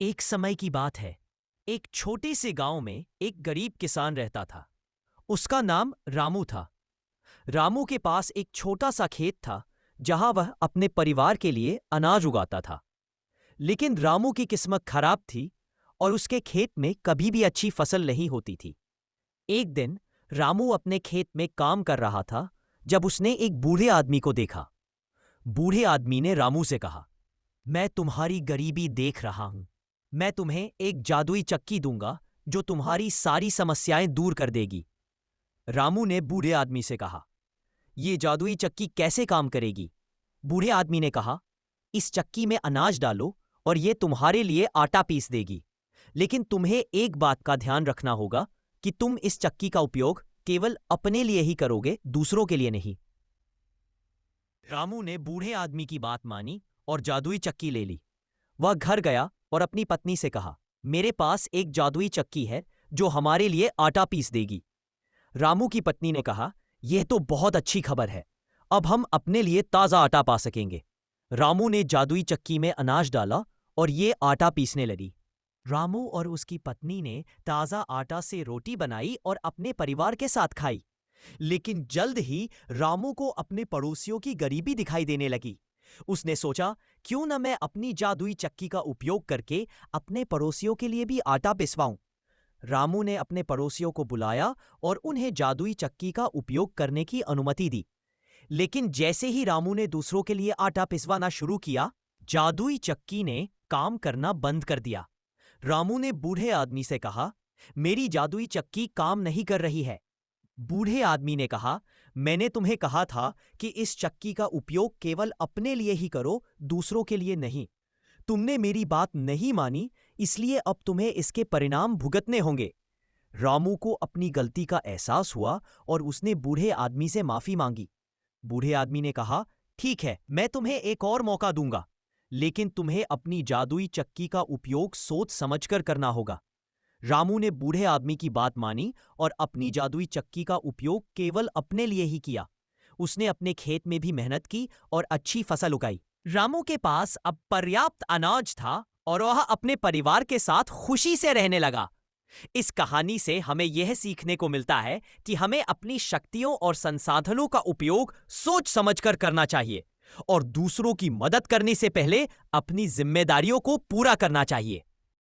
एक समय की बात है। एक छोटे से गांव में एक गरीब किसान रहता था। उसका नाम रामू था। रामू के पास एक छोटा सा खेत था जहां वह अपने परिवार के लिए अनाज उगाता था। लेकिन रामू की किस्मत खराब थी और उसके खेत में कभी भी अच्छी फसल नहीं होती थी। एक दिन रामू अपने खेत में काम कर रहा था जब उसने एक बूढ़े आदमी को देखा। बूढ़े आदमी ने रामू से कहा, मैं तुम्हारी गरीबी देख रहा हूं। मैं तुम्हें एक जादुई चक्की दूंगा जो तुम्हारी सारी समस्याएं दूर कर देगी। रामू ने बूढ़े आदमी से कहा, यह जादुई चक्की कैसे काम करेगी? बूढ़े आदमी ने कहा, इस चक्की में अनाज डालो और यह तुम्हारे लिए आटा पीस देगी। लेकिन तुम्हें एक बात का ध्यान रखना होगा कि तुम इस चक्की का उपयोग केवल अपने लिए ही करोगे, दूसरों के लिए नहीं। रामू ने बूढ़े आदमी की बात मानी और जादुई चक्की ले ली। वह घर गया और अपनी पत्नी से कहा, मेरे पास एक जादुई चक्की है जो हमारे लिए आटा पीस देगी। रामू की पत्नी ने कहा, यह तो बहुत अच्छी खबर है। अब हम अपने लिए ताजा आटा पा सकेंगे। रामू ने जादुई चक्की में अनाज डाला और ये आटा पीसने लगी। रामू और उसकी पत्नी ने ताजा आटा से रोटी बनाई और अपने परिवार के साथ खाई। लेकिन जल्द ही रामू को अपने पड़ोसियों की गरीबी दिखाई देने लगी। उसने सोचा, क्यों न मैं अपनी जादुई चक्की का उपयोग करके अपने पड़ोसियों के लिए भी आटा पिसवाऊं। रामू ने अपने पड़ोसियों को बुलाया और उन्हें जादुई चक्की का उपयोग करने की अनुमति दी। लेकिन जैसे ही रामू ने दूसरों के लिए आटा पिसवाना शुरू किया, जादुई चक्की ने काम करना बंद कर दिया। रामू ने बूढ़े आदमी से कहा, मेरी जादुई चक्की काम नहीं कर रही है। बूढ़े आदमी ने कहा, मैंने तुम्हें कहा था कि इस चक्की का उपयोग केवल अपने लिए ही करो, दूसरों के लिए नहीं। तुमने मेरी बात नहीं मानी, इसलिए अब तुम्हें इसके परिणाम भुगतने होंगे। रामू को अपनी गलती का एहसास हुआ और उसने बूढ़े आदमी से माफी मांगी। बूढ़े आदमी ने कहा, ठीक है, मैं तुम्हें एक और मौका दूंगा, लेकिन तुम्हें अपनी जादुई चक्की का उपयोग सोच समझकर करना होगा। रामू ने बूढ़े आदमी की बात मानी और अपनी जादुई चक्की का उपयोग केवल अपने लिए ही किया। उसने अपने खेत में भी मेहनत की और अच्छी फसल उगाई। रामू के पास अब पर्याप्त अनाज था और वह अपने परिवार के साथ खुशी से रहने लगा। इस कहानी से हमें यह सीखने को मिलता है कि हमें अपनी शक्तियों और संसाधनों का उपयोग सोच समझकर करना चाहिए और दूसरों की मदद करने से पहले अपनी जिम्मेदारियों को पूरा करना चाहिए।